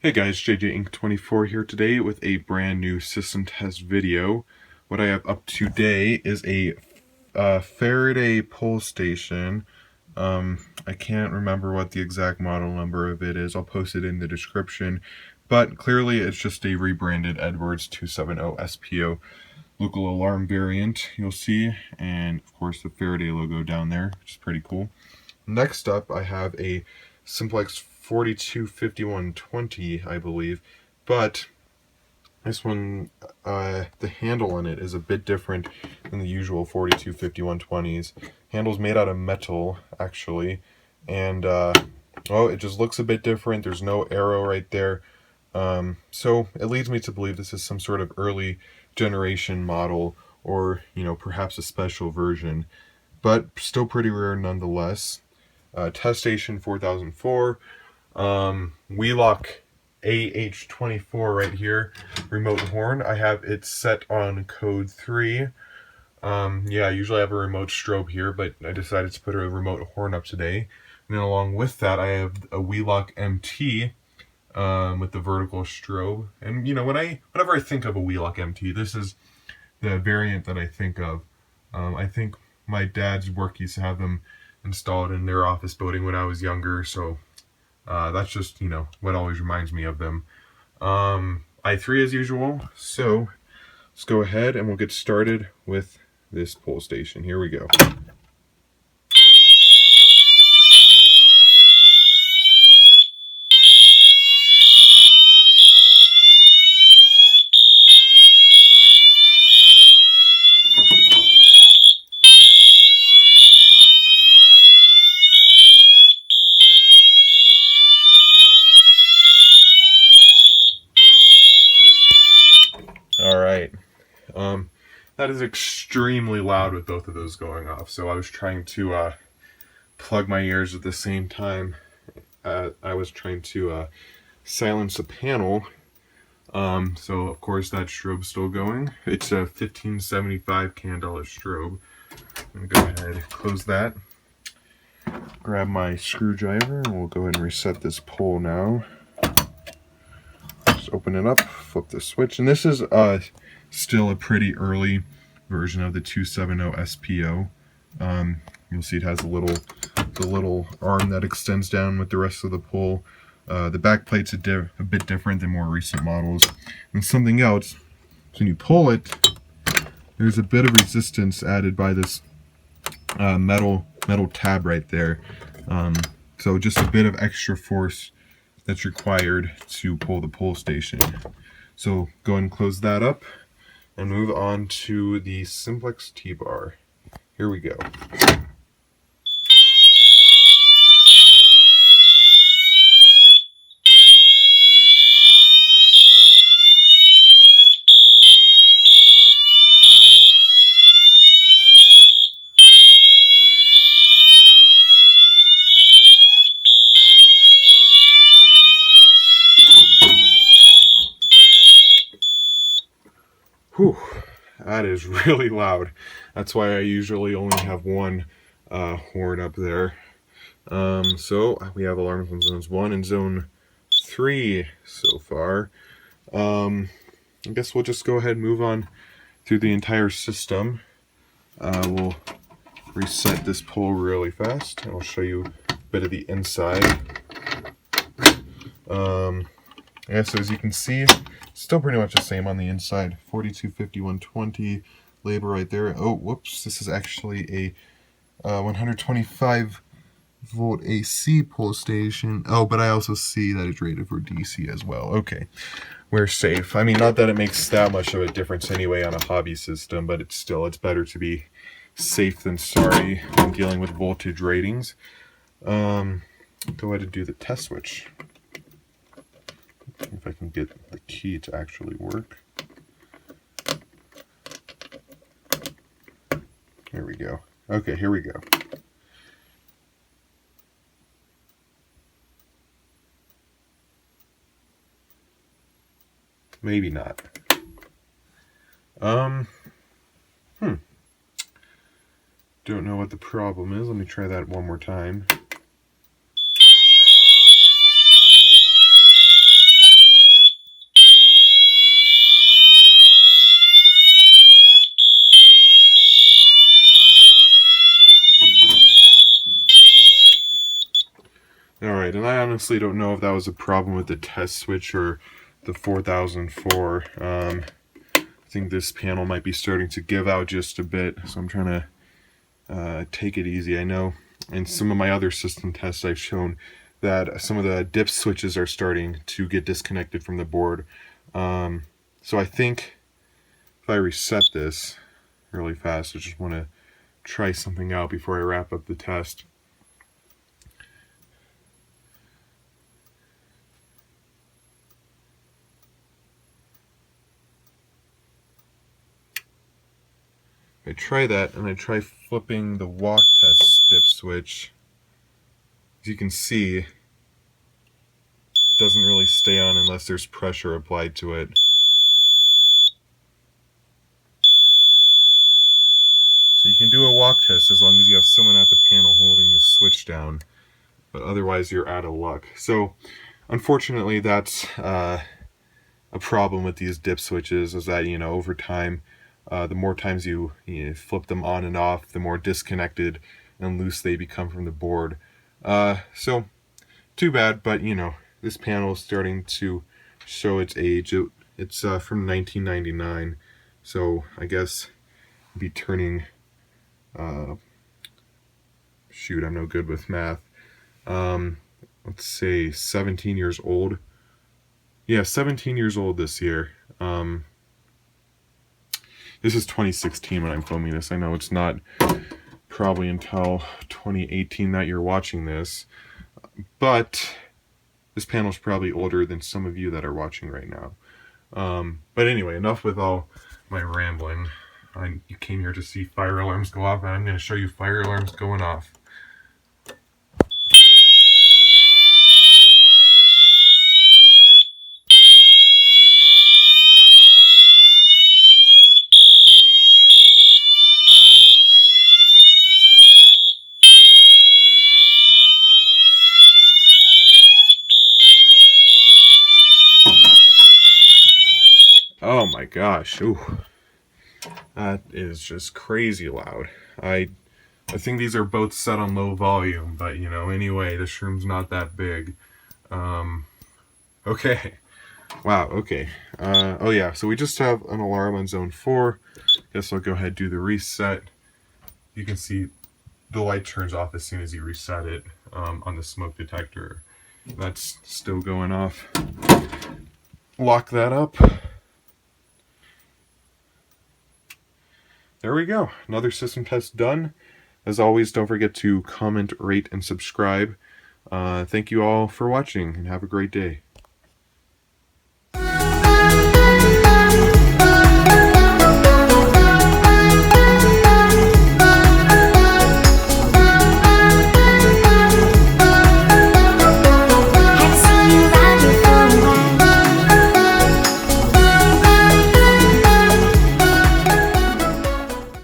Hey guys, JJ Inc. 24 here today with a brand new system test video. What I have up today is a Faraday pole station. I can't remember what the exact model number of it is. I'll post it in the description. But clearly it's just a rebranded Edwards 270 SPO local alarm variant you'll see. And of course the Faraday logo down there, which is pretty cool. Next up I have a Simplex 425120, I believe, but this one, the handle on it is a bit different than the usual 425120s. Handle's made out of metal, actually, and well, it just looks a bit different. There's no arrow right there, so it leads me to believe this is some sort of early generation model, or perhaps a special version, but still pretty rare nonetheless. Test station 4004. Wheelock AH24 right here, remote horn. I have it set on code 3. Yeah, I usually have a remote strobe here, but I decided to put a remote horn up today. And then along with that, I have a Wheelock MT with the vertical strobe. And whenever I think of a Wheelock MT, this is the variant that I think of. I think my dad's work used to have them installed in their office building when I was younger, so that's just, what always reminds me of them. I3 as usual, so let's go ahead and we'll get started with this pole station. Here we go. Alright, that is extremely loud with both of those going off, so I was trying to plug my ears at the same time. I was trying to silence the panel, so of course that strobe's still going. It's a 1575 candela strobe. I'm gonna go ahead and close that, grab my screwdriver, and we'll go ahead and reset this pole now. Just open it up, flip the switch, and this is still a pretty early version of the 270 SPO. You'll see it has the little arm that extends down with the rest of the pole. The back plate's a bit different than more recent models. And something else, so when you pull it, there's a bit of resistance added by this metal tab right there. So just a bit of extra force that's required to pull the pole station. So go ahead and close that up and move on to the Simplex T-bar. Here we go. Whew, that is really loud. That's why I usually only have one horn up there. So we have alarms on zones 1 and zone 3 so far. I guess we'll just go ahead and move on through the entire system. We'll reset this pole really fast, and I'll show you a bit of the inside. Yeah, so as you can see, it's still pretty much the same on the inside. 425120 label right there. Oh, whoops, this is actually a 125 volt AC pole station. Oh, but I also see that it's rated for DC as well. Okay, we're safe. I mean, not that it makes that much of a difference anyway on a hobby system, but it's better to be safe than sorry when dealing with voltage ratings. Go ahead and do the test switch. If I can get the key to actually work. Here we go. Okay, here we go. Maybe not. Don't know what the problem is. Let me try that one more time. honestly don't know if that was a problem with the test switch or the 4004. I think this panel might be starting to give out just a bit, so I'm trying to take it easy. I know in some of my other system tests I've shown that some of the dip switches are starting to get disconnected from the board. So I think if I reset this really fast, I just want to try something out before I wrap up the test. I try that, and I try flipping the walk test dip switch. As you can see, it doesn't really stay on unless there's pressure applied to it. So you can do a walk test as long as you have someone at the panel holding the switch down, but otherwise you're out of luck. So unfortunately, that's a problem with these dip switches, is that, you know, over time, the more times you flip them on and off, the more disconnected and loose they become from the board. So too bad, but you know, this panel is starting to show its age. It's from 1999, so I guess it'd be turning, shoot, I'm no good with math. Let's say 17 years old. Yeah, 17 years old this year. This is 2016 when I'm filming this. I know it's not probably until 2018 that you're watching this, but this panel is probably older than some of you that are watching right now. But anyway, enough with all my rambling. You came here to see fire alarms go off, and I'm going to show you fire alarms going off. Oh my gosh, ooh. That is just crazy loud. I think these are both set on low volume, but you know, anyway, this room's not that big. Okay. Wow, okay. Oh yeah, so we just have an alarm on zone 4. Guess I'll go ahead and do the reset. You can see the light turns off as soon as you reset it on the smoke detector. That's still going off. Lock that up. There we go. Another system test done. As always, don't forget to comment, rate, and subscribe. Thank you all for watching, and have a great day.